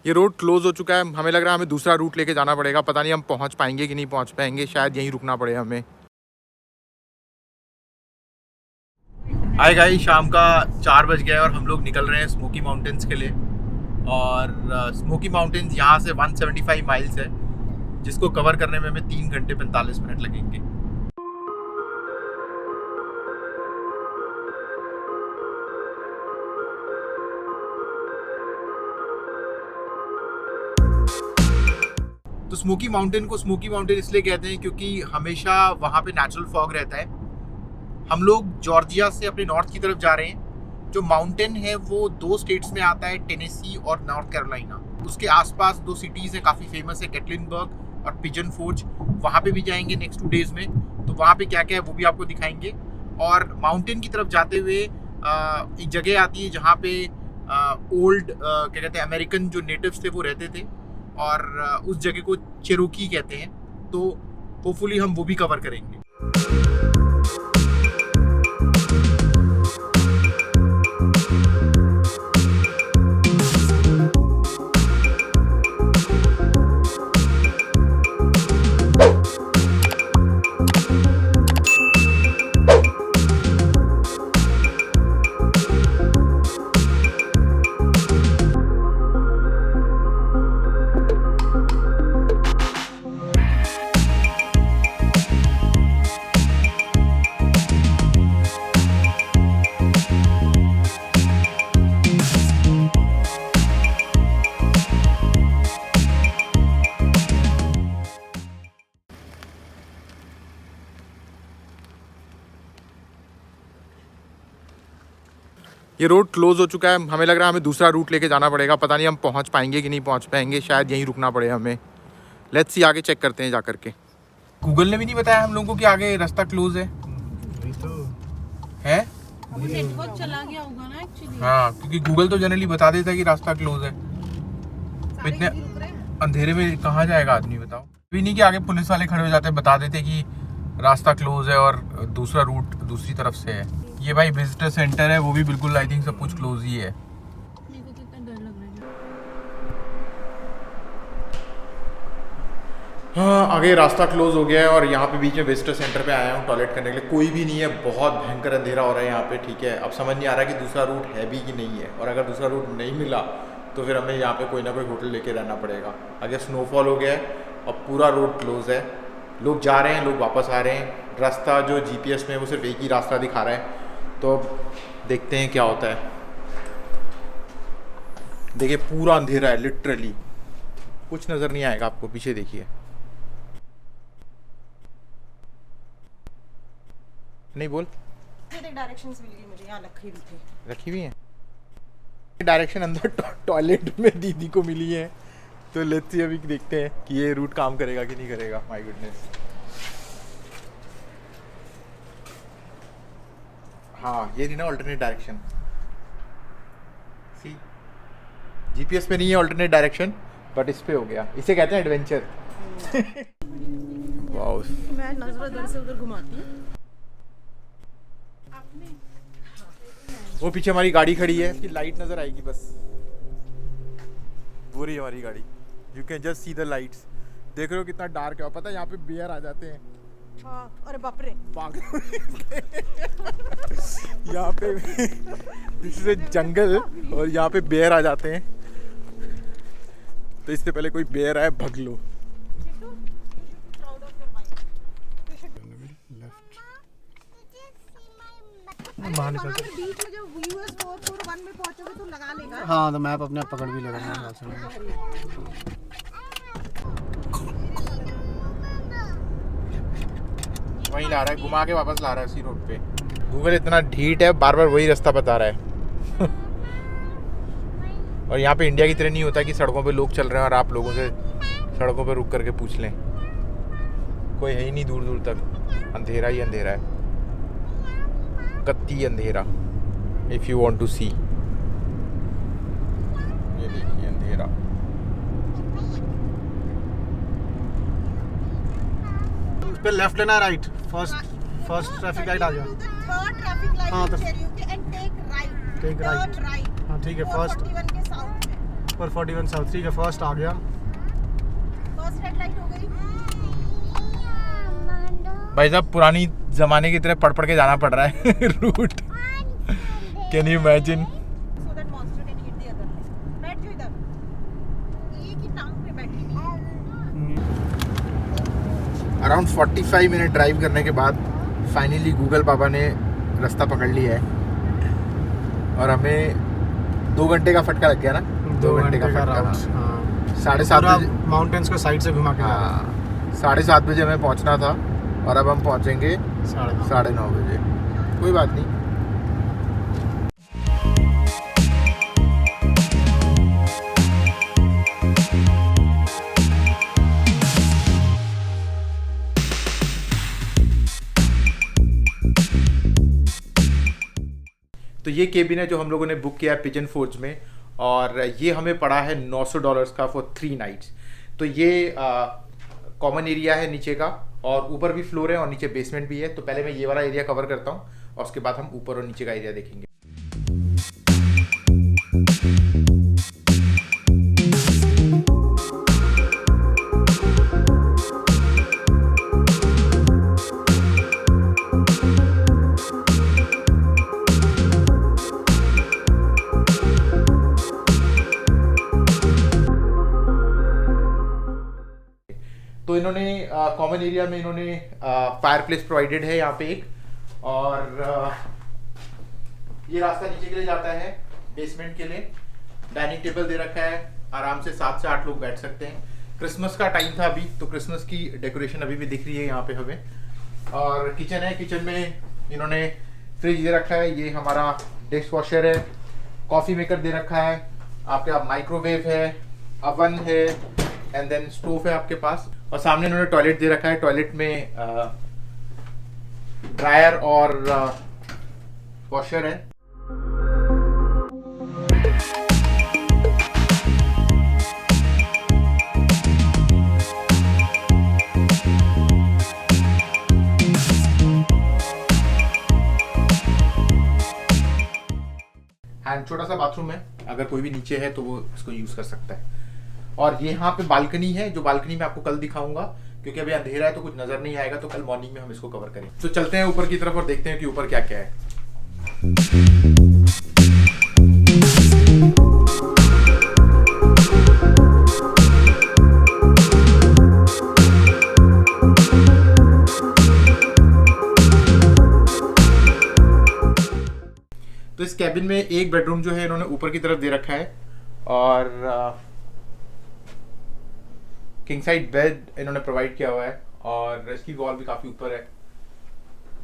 ये road close हो चुका है। हमें लग रहा है हमें दूसरा रूट लेके जाना पड़ेगा। पता नहीं हम पहुंच पाएंगे कि नहीं पहुंच पाएंगे, शायद यहीं रुकना पड़े हमें। हाय गाइस, शाम का 4 बज गया है और हम लोग निकल रहे हैं स्मोकी माउंटेन्स के लिए। और स्मोकी माउंटेन्स यहाँ से 175 माइल्स है, जिसको कवर करने में हमें 3 घंटे 45 मिनट लगेंगे। तो स्मोकी माउंटेन को स्मोकी माउंटेन इसलिए कहते हैं क्योंकि हमेशा वहाँ पे नेचुरल फॉग रहता है। हम लोग जॉर्जिया से अपने नॉर्थ की तरफ जा रहे हैं। जो माउंटेन है वो 2 स्टेट्स में आता है, टेनेसी और नॉर्थ कैरोलिना। उसके आसपास 2 सिटीज़ हैं काफ़ी फेमस है, कैटलिनबर्ग और पिजन फोर्ज। वहाँ पे भी जाएंगे नेक्स्ट 2 डेज़ में। तो वहाँ पे क्या क्या है वो भी आपको दिखाएंगे। और माउंटेन की तरफ जाते हुए एक जगह आती है जहाँ पे ओल्ड क्या कहते हैं अमेरिकन जो नेटिव्स थे वो रहते थे, और उस जगह को चेरोकी कहते हैं। तो होपफुली हम वो भी कवर करेंगे। ये रोड क्लोज हो चुका है। हमें लग रहा है हमें दूसरा रूट लेके जाना पड़ेगा। पता नहीं हम पहुंच पाएंगे कि नहीं पहुंच पाएंगे, शायद यहीं रुकना पड़े हमें। लेट्स सी, आगे चेक करते हैं जा करके। गूगल ने भी नहीं बताया हम लोगों को कि आगे रास्ता क्लोज है। है? नेटवर्क चला गया होगा ना एक्चुअली। हाँ, क्योंकि गूगल तो जनरली बता देता है कि रास्ता क्लोज है। इतने अंधेरे में कहाँ जाएगा आदमी, बताओ। भी नहीं कि आगे पुलिस वाले खड़े हो जाते, बता देते कि रास्ता क्लोज है और दूसरा रूट दूसरी तरफ से है। ये भाई विजिटर सेंटर है, वो भी बिल्कुल आई थिंक सब कुछ क्लोज ही है। मेरे को तो इतना डर लग रहा है। हाँ, आगे रास्ता क्लोज हो गया है और यहाँ पे बीच में विजिटर सेंटर पे आया हूँ टॉयलेट करने के लिए। कोई भी नहीं है, बहुत भयंकर अंधेरा हो रहा है यहाँ पे। ठीक है, अब समझ नहीं आ रहा कि दूसरा रूट है भी कि नहीं है, और अगर दूसरा रूट नहीं मिला तो फिर हमें यहाँ पे कोई ना कोई होटल लेके रहना पड़ेगा। आगे स्नोफॉल हो गया है और पूरा रोड क्लोज है। लोग जा रहे हैं, लोग वापस आ रहे हैं। रास्ता जो GPS में वो सिर्फ एक ही रास्ता दिखा रहा है, तो देखते हैं क्या होता है। देखिए पूरा अंधेरा है, लिटरली कुछ नज़र नहीं आएगा आपको। पीछे देखिए, नहीं बोल। डायरेक्शंस मिल गई मुझे, यहाँ रखी हुई है डायरेक्शन अंदर टॉयलेट में दीदी को मिली है। तो लेट्स सी, अभी देखते हैं कि ये रूट काम करेगा कि नहीं करेगा। My goodness. हाँ, ये नहीं ना अल्टरनेट डायरेक्शन। सी, GPS पे नहीं है अल्टरनेट डायरेक्शन, बट इस पे हो गया। इसे कहते हैं एडवेंचर। वाओ, मैं नजर इधर से उधर घुमाती हूँ। वो पीछे हमारी गाड़ी खड़ी है, इसकी लाइट नजर आएगी बस। वो रही हमारी गाड़ी। You can just see the lights. देख रहे हो कितना डार्क है। और पता है यहाँ पे बेयर आ जाते हैं। हाँ, अरे बाप रे, यहाँ पे दिस इज अ जंगल और यहाँ पे बेयर आ जाते हैं। तो इससे पहले कोई बेयर आए भग लो। बाहर निकल के बीच में जब US 441 में पहुंचोगे तो लगा लेगा। हाँ, तो मैप अपने आप पकड़ भी लेगा। वहीं ला रहा है, घुमा के वापस ला रहा है उसी रोड पे। गूगल इतना ढीठ है, बार बार वही रास्ता बता रहा है। और यहाँ पे इंडिया की तरह नहीं होता कि सड़कों पे लोग चल रहे हैं और आप लोगों से सड़कों पे रुक करके पूछ लें। कोई है ही नहीं दूर दूर तक, अंधेरा ही अंधेरा है, कत्ती अंधेरा। If you want to see, ये देखिए अंधेरा। उस पे लेफ्ट लेना, राइट। फर्स्ट ट्रैफिक लाइट आ गया। थर्ड ट्रैफिक लाइट हाँ, तो and take right. Take right. Right. हाँ ठीक है, फर्स्ट 441 के साउथ में। पर 41 साउथ ठीक है, फर्स्ट आ गया। फर्स्ट रेड लाइट हो गई। भाई साहब पुरानी जमाने की तरह पढ़ के जाना पड़ रहा है route. Can you imagine? So that monster can eat the other leg. बैठ जाओ इधर। एक ही टांग पे बैठी हुई है। अराउंड 45 मिनट ड्राइव करने के बाद फाइनली गूगल पापा ने रास्ता पकड़ लिया है और हमें 2 घंटे का फटका लग गया ना। 2 घंटे का फटका। राउट। 7:30 बजे माउंटेन्स को साइड से घुमा के। 7:30 बजे हमें पहुंचना था और अब हम पहुंचेंगे 9:30 बजे। कोई बात नहीं। तो ये केबिन है जो हम लोगों ने बुक किया है पिजन फोर्ज में, और ये हमें पड़ा है $900 का फॉर 3 नाइट्स। तो ये कॉमन एरिया है नीचे का, और ऊपर भी फ्लोर है और नीचे बेसमेंट भी है। तो पहले मैं ये वाला एरिया कवर करता हूँ और उसके बाद हम ऊपर और नीचे का एरिया देखेंगे। तो इन्होंने कॉमन एरिया में इन्होंने फायर प्लेस प्रोवाइडेड है यहाँ पे एक, और ये रास्ता नीचे के लिए जाता है बेसमेंट के लिए। डाइनिंग टेबल दे रखा है, आराम से 7 से 8 लोग बैठ सकते हैं। क्रिसमस का टाइम था अभी, तो क्रिसमस की डेकोरेशन अभी भी दिख रही है यहाँ पे हमें। और किचन है, किचन में इन्होंने फ्रिज दे रखा है, ये हमारा डिश वॉशर है, कॉफ़ी मेकर दे रखा है, आपके पास माइक्रोवेव है, अवन है, एंड देन स्टोव है आपके पास। और सामने इन्होंने टॉयलेट दे रखा है, टॉयलेट में ड्रायर और वॉशर है। एंड छोटा सा बाथरूम है, अगर कोई भी नीचे है तो वो इसको यूज कर सकता है। और ये यहाँ पे बालकनी है, जो बालकनी में आपको कल दिखाऊंगा, क्योंकि अभी अंधेरा है तो कुछ नजर नहीं आएगा, तो कल मॉर्निंग में हम इसको कवर करेंगे। तो चलते हैं ऊपर की तरफ और देखते हैं कि ऊपर क्या क्या है। तो इस कैबिन में एक बेडरूम जो है इन्होंने ऊपर की तरफ दे रखा है, और किंग साइड बेड इन्होंने प्रोवाइड किया हुआ है, और इसकी वॉल भी काफी ऊपर है।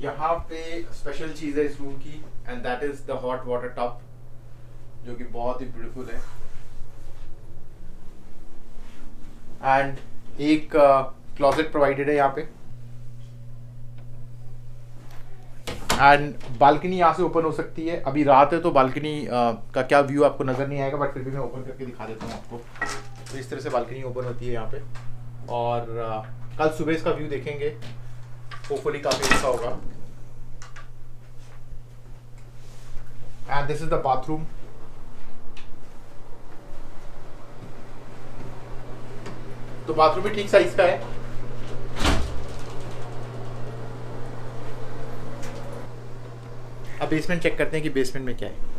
यहाँ पे स्पेशल चीज है इस रूम की, and that is the hot water tub, जो कि बहुत ही ब्यूटीफुल है। एंड एक क्लोजेट प्रोवाइडेड है यहाँ पे, एंड बालकनी यहाँ से ओपन हो सकती है। अभी रात है तो बालकनी का क्या व्यू आपको नजर नहीं आएगा, बट फिर भी मैं ओपन करके दिखा देता हूँ आपको। तो इस तरह से बालकनी ओपन होती है यहाँ पे, और कल सुबह इसका व्यू देखेंगे, होपफुली काफी अच्छा होगा। And this is the bathroom. तो बाथरूम भी ठीक साइज का है। अब बेसमेंट चेक करते हैं कि बेसमेंट में क्या है।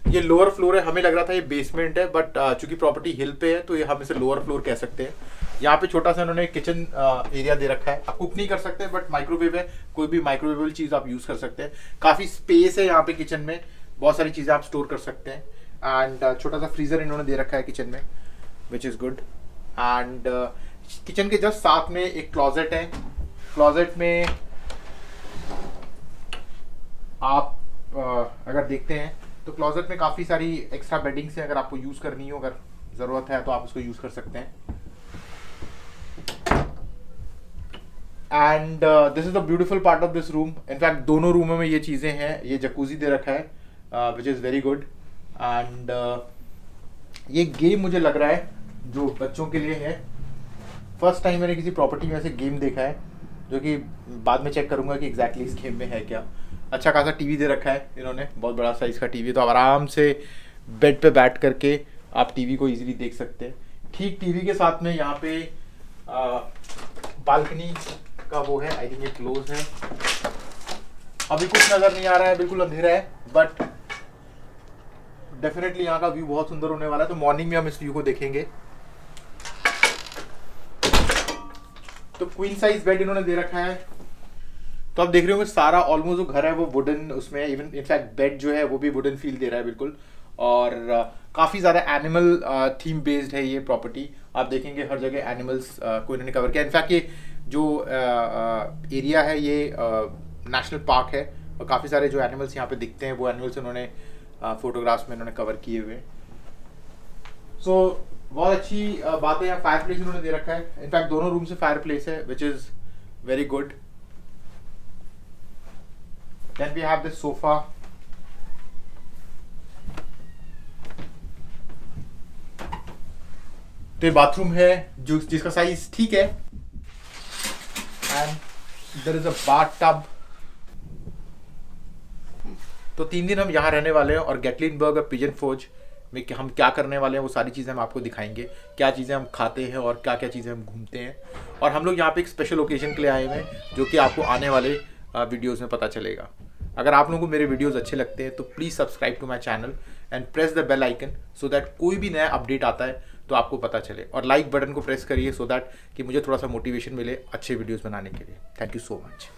ये लोअर फ्लोर है, हमें लग रहा था ये बेसमेंट है, बट चूंकि प्रॉपर्टी हिल पे है तो ये हम इसे लोअर फ्लोर कह सकते हैं। यहाँ पे छोटा सा उन्होंने किचन एरिया दे रखा है। आप कुक नहीं कर सकते, बट माइक्रोवेव है, कोई भी माइक्रोवेबल चीज आप यूज कर सकते हैं। काफी स्पेस है यहाँ पे किचन में, बहुत सारी चीजें आप स्टोर कर सकते हैं। एंड छोटा सा फ्रीजर इन्होंने दे रखा है किचन में, which is good. And kitchen के जस्ट साथ में एक क्लोजेट है। क्लोजेट में आप अगर देखते हैं तो क्लोजेट में काफ़ी सारी एक्स्ट्रा बेडिंग्स हैं, अगर आपको यूज़ करनी हो, अगर ज़रूरत है तो आप उसको यूज़ कर सकते हैं। And this is the beautiful part of this room. In fact दोनों रूमों में ये चीज़ें हैं, ये जकूजी दे रखा है which is very good. And ये गेम मुझे लग रहा है जो बच्चों के लिए है। फर्स्ट टाइम मैंने किसी प्रॉपर्टी में ऐसे गेम देखा है, जो कि बाद में चेक करूंगा कि एग्जैक्टली इस गेम में है क्या। अच्छा खासा टीवी दे रखा है इन्होंने, बहुत बड़ा साइज़ का टीवी, तो आप आराम से बेड पे बैठ करके आप टीवी को इजीली देख सकते हैं। ठीक टीवी के साथ में यहाँ पे बालकनी का वो है, आई थिंक ये क्लोज है, अभी कुछ नज़र नहीं आ रहा है, बिल्कुल अंधेरा है, बट डेफिनेटली यहाँ का व्यू बहुत सुंदर होने वाला है। तो मॉर्निंग में हम इस व्यू को देखेंगे। तो क्वीन साइज बेड इन्होंने दे रखा है। तो आप देख रहे होंगे सारा ऑलमोस्ट जो घर है वो वुडन उसमें है, इवन इनफैक्ट बेड जो है वो भी वुडन फील दे रहा है बिल्कुल। और काफ़ी ज़्यादा एनिमल थीम बेस्ड है ये प्रॉपर्टी। आप देखेंगे हर जगह एनिमल्स को इन्होंने कवर किया। इनफैक्ट ये जो एरिया है ये नेशनल पार्क है, और काफ़ी सारे जो एनिमल्स यहाँ पे दिखते हैं वो एनिमल्स इन्होंने फोटोग्राफ्स में इन्होंने कवर किए हुए। सो बहुत अच्छी बात है। यहाँ फायर प्लेस इन्होंने दे रखा है, इनफैक्ट दोनों रूम से फायर प्लेस है, which is very good. Then we have this sofa. तो ये बाथरूम है जो जिसका साइज ठीक है, and there is a bathtub. तो 3 दिन हम यहाँ रहने वाले हैं, और गेटलिनबर्ग और पिजन फोर्ज में हम क्या करने वाले हैं वो सारी चीज़ें हम आपको दिखाएंगे, क्या चीज़ें हम खाते हैं और क्या क्या चीज़ें हम घूमते हैं। और हम लोग यहाँ पे एक स्पेशल ओकेजन के लिए आए हुए हैं, जो कि आपको आने वाले वीडियोस में पता चलेगा। अगर आप लोगों को मेरे वीडियोस अच्छे लगते हैं तो please subscribe to my channel and press the bell icon, so that कोई भी नया अपडेट आता है तो आपको पता चले। और लाइक बटन को प्रेस करिए, सो दैट कि मुझे थोड़ा सा मोटिवेशन मिले अच्छे वीडियोज़ बनाने के लिए। Thank you so much.